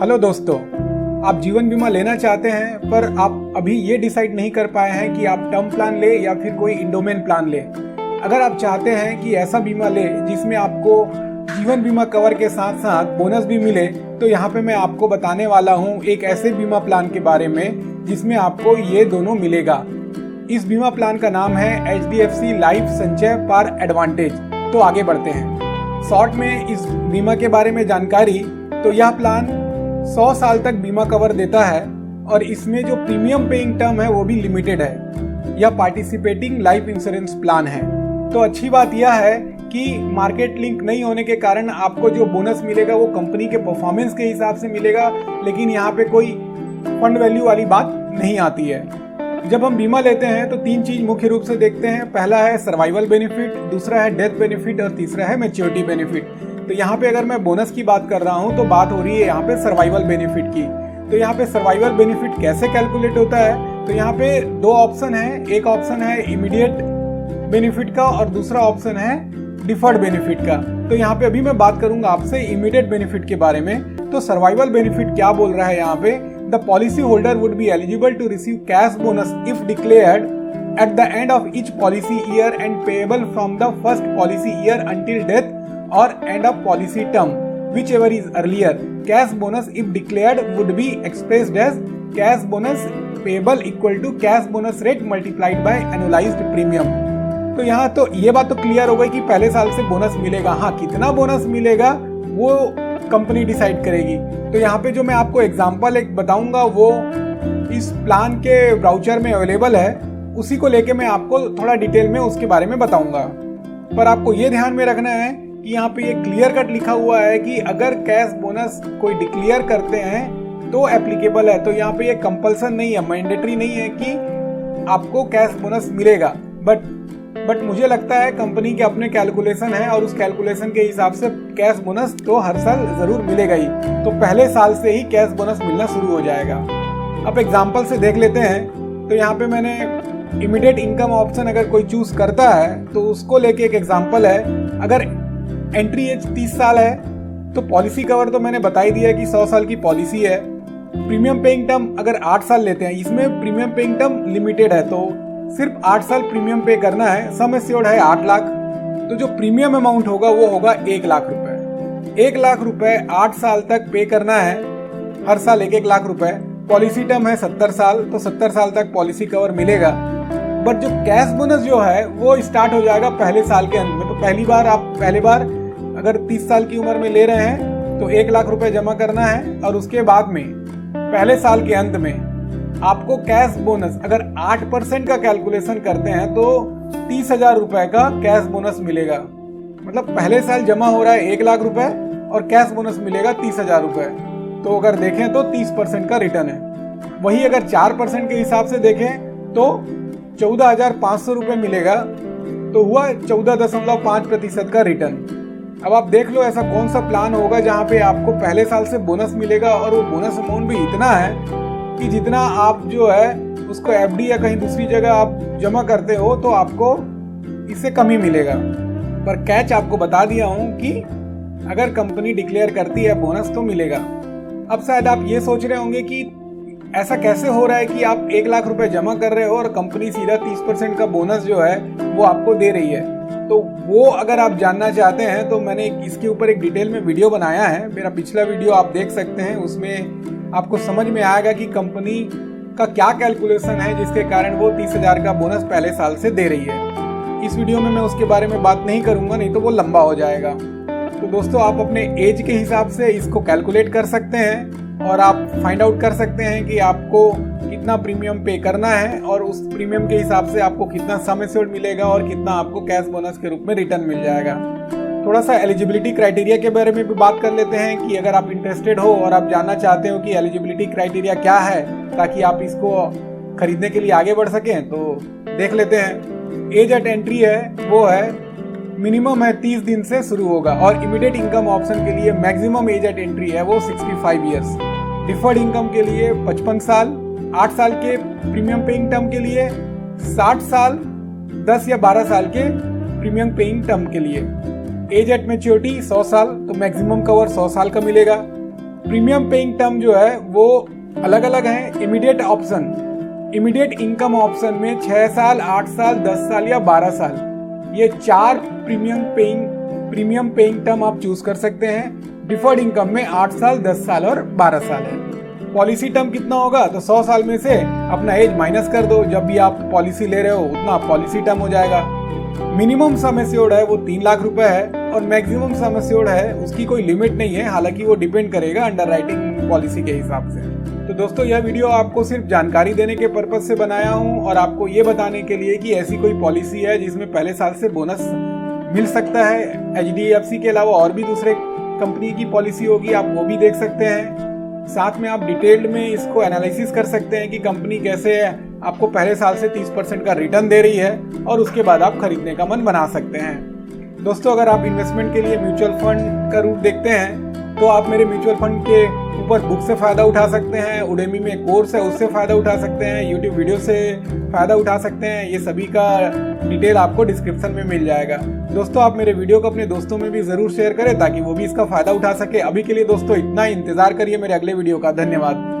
Hello दोस्तों, आप जीवन बीमा लेना चाहते हैं पर आप अभी ये डिसाइड नहीं कर पाए हैं कि आप टर्म प्लान ले या फिर कोई इंडोमेन प्लान ले। अगर आप चाहते हैं कि ऐसा बीमा ले जिसमें आपको जीवन बीमा कवर के साथ साथ बोनस भी मिले, तो यहाँ पे मैं आपको बताने वाला हूँ एक ऐसे बीमा प्लान के बारे में जिसमें आपको ये दोनों मिलेगा। इस बीमा प्लान का नाम है HDFC लाइफ संचय पर एडवांटेज। तो आगे बढ़ते हैं। शॉर्ट में इस बीमा के बारे में जानकारी, तो यह प्लान 100 साल तक बीमा कवर देता है और इसमें जो प्रीमियम पेइंग टर्म है वो भी लिमिटेड है। यह पार्टिसिपेटिंग लाइफ इंश्योरेंस प्लान है। तो अच्छी बात यह है कि मार्केट लिंक नहीं होने के कारण आपको जो बोनस मिलेगा वो कंपनी के परफॉर्मेंस के हिसाब से मिलेगा, लेकिन यहाँ पे कोई फंड वैल्यू वाली बात नहीं आती है। जब हम बीमा लेते हैं तो 3 चीज मुख्य रूप से देखते हैं। पहला है सर्वाइवल बेनिफिट, दूसरा है डेथ बेनिफिट और तीसरा है मैच्योरिटी बेनिफिट। तो यहाँ पे अगर मैं बोनस की बात कर रहा हूँ तो बात हो रही है यहाँ पे सर्वाइवल बेनिफिट की। तो यहाँ पे सर्वाइवल बेनिफिट कैसे कैलकुलेट होता है, तो यहाँ पे 2 ऑप्शन है। एक ऑप्शन है इमीडिएट बेनिफिट का और दूसरा ऑप्शन है डिफर्ड बेनिफिट का। तो यहाँ पे अभी मैं बात करूंगा आपसे इमीडिएट बेनिफिट के बारे में। तो सर्वाइवल बेनिफिट क्या बोल रहा है यहाँ पे, the policy holder would be eligible to receive cash bonus if declared at the end of each policy year and payable from the first policy year until death or end of policy term, whichever is earlier. Cash bonus if declared would be expressed as cash bonus payable equal to cash bonus rate multiplied by annualized premium. तो यहाँ तो ये बात तो clear हो गई कि पहले साल से बोनस मिलेगा। हाँ, कितना बोनस मिलेगा वो कंपनी डिसाइड करेगी। तो यहाँ पे जो मैं आपको एग्जांपल एक बताऊंगा वो इस प्लान के ब्राउचर में अवेलेबल है, उसी को लेके मैं आपको थोड़ा डिटेल में उसके बारे में बताऊंगा। पर आपको ये ध्यान में रखना है कि यहाँ पे ये क्लियर कट लिखा हुआ है कि अगर कैश बोनस कोई डिक्लेयर करते हैं तो एप्लीकेबल है। तो यहाँ पे ये कंपल्सन नहीं है, मैंडेटरी नहीं है कि आपको कैश बोनस मिलेगा। बट मुझे लगता है कंपनी के अपने कैलकुलेशन है और उस कैलकुलेशन के हिसाब से कैश बोनस तो हर साल जरूर मिलेगा ही। तो पहले साल से ही कैश बोनस मिलना शुरू हो जाएगा। अब एग्जाम्पल से देख लेते हैं। तो यहाँ पे मैंने इमीडिएट इनकम ऑप्शन अगर कोई चूज करता है तो उसको लेके एक एग्जांपल है। अगर एंट्री एज 30 साल है तो पॉलिसी कवर तो मैंने बता ही दिया कि 100 साल की पॉलिसी है। प्रीमियम पेइंग टर्म अगर 8 साल लेते हैं, इसमें प्रीमियम पेइंग टर्म लिमिटेड है तो सिर्फ 8 साल प्रीमियम पे करना है। सम एश्योर्ड है 8 लाख। तो जो प्रीमियम अमाउंट होगा वो होगा 1 लाख रुपए। 1 लाख रुपए 8 साल तक पे करना है, हर साल 1-1 लाख रुपए। पॉलिसी टर्म है 70 साल, तो 70 साल तक पॉलिसी कवर मिलेगा। बट जो कैश बोनस जो है वो स्टार्ट हो जाएगा पहले साल के अंत में। तो पहली बार अगर 30 साल की उम्र में ले रहे हैं तो 1 लाख रुपए जमा करना है और उसके बाद में पहले साल के अंत में आपको कैश बोनस अगर 8% का कैलकुलेशन करते हैं तो 30,000 रुपए का कैश बोनस मिलेगा। मतलब पहले साल जमा हो रहा है 1 लाख रुपए और कैश बोनस मिलेगा 30,000 रुपए। तो अगर देखें तो 30% का रिटर्न है। वही अगर 4% के हिसाब से देखें तो 14,500 रुपए मिलेगा। तो हुआ 14.5% का रिटर्न। अब आप देख लो ऐसा कौन सा प्लान होगा जहां पे आपको पहले साल से बोनस मिलेगा और वो बोनस अमाउंट भी इतना है कि जितना आप जो है उसको FD या कहीं दूसरी जगह आप जमा करते हो तो आपको इससे कम ही मिलेगा। पर कैच आपको बता दिया हूं कि अगर कंपनी डिक्लेयर करती है बोनस तो मिलेगा। अब शायद आप ये सोच रहे होंगे कि ऐसा कैसे हो रहा है कि आप 1 लाख रुपए जमा कर रहे हो और कंपनी सीधा 30% का बोनस जो है वो आपको दे रही है। तो वो अगर आप जानना चाहते हैं तो मैंने इसके ऊपर एक डिटेल में वीडियो बनाया है। मेरा पिछला वीडियो आप देख सकते हैं, उसमें आपको समझ में आएगा कि कंपनी का क्या कैलकुलेशन है जिसके कारण वो 30,000 का बोनस पहले साल से दे रही है। इस वीडियो में मैं उसके बारे में बात नहीं करूंगा, नहीं तो वो लंबा हो जाएगा। तो दोस्तों आप अपने एज के हिसाब से इसको कैलकुलेट कर सकते हैं और आप फाइंड आउट कर सकते हैं कि आपको कितना प्रीमियम पे करना है और उस प्रीमियम के हिसाब से आपको कितना सम एश्योर्ड मिलेगा और कितना आपको कैश बोनस के रूप में रिटर्न मिल जाएगा। थोड़ा सा एलिजिबिलिटी क्राइटेरिया के बारे में भी बात कर लेते हैं कि अगर आप इंटरेस्टेड हो और आप जानना चाहते हो कि एलिजिबिलिटी क्राइटेरिया क्या है ताकि आप इसको खरीदने के लिए आगे बढ़ सकें, तो देख लेते हैं। एज एट एंट्री है वो है मिनिमम है 30 दिन से शुरू होगा और इमीडिएट इनकम ऑप्शन के लिए मैक्सिमम एज एट एंट्री है वो 65 ईयर्स। डिफर्ड इनकम के लिए 55 साल, 8 साल के प्रीमियम पेइंग टर्म के लिए, 60 साल, 10 या 12 साल के प्रीमियम पेइंग टर्म के लिए। एज एट मैच्योरिटी 100 साल, तो मैक्सिमम कवर 100 साल का मिलेगा। प्रीमियम पेइंग टर्म जो है वो अलग अलग है। Immediate option, immediate income option में 6 साल, 8 साल, 10 साल या 12 साल, ये 4 प्रीमियम पेइंग टर्म आप चूज कर सकते हैं। डिफर्ड इनकम में 8 साल, 10 साल और 12 साल है। पॉलिसी टर्म कितना होगा, तो 100 साल में से अपना एज माइनस कर दो, जब भी आप पॉलिसी ले रहे हो उतना पॉलिसी टर्म हो जाएगा। मिनिमम सम एश्योर्ड है वो 3 लाख रुपए है और मैक्सिमम सम एश्योर्ड है उसकी कोई लिमिट नहीं है, हालांकि वो डिपेंड करेगा अंडरराइटिंग पॉलिसी के हिसाब से। तो दोस्तों यह वीडियो आपको सिर्फ जानकारी देने के पर्पज से बनाया हूं और आपको ये बताने के लिए कि ऐसी कोई पॉलिसी है जिसमें पहले साल से बोनस मिल सकता है। HDFC के अलावा और भी दूसरे कंपनी की पॉलिसी होगी, आप वो भी देख सकते हैं। साथ में आप डिटेल्ड में इसको एनालिसिस कर सकते हैं कि कंपनी कैसे आपको पहले साल से 30% का रिटर्न दे रही है और उसके बाद आप खरीदने का मन बना सकते हैं। दोस्तों अगर आप इन्वेस्टमेंट के लिए म्यूचुअल फंड का रूट देखते हैं तो आप मेरे म्यूचुअल फंड के ऊपर बुक से फायदा उठा सकते हैं, उडेमी में कोर्स है उससे फायदा उठा सकते हैं, यूट्यूब वीडियो से फायदा उठा सकते हैं। ये सभी का डिटेल आपको डिस्क्रिप्शन में मिल जाएगा। दोस्तों आप मेरे वीडियो को अपने दोस्तों में भी जरूर शेयर करें ताकि वो भी इसका फायदा उठा सके। अभी के लिए दोस्तों इतना ही, इंतजार करिए मेरे अगले वीडियो का। धन्यवाद।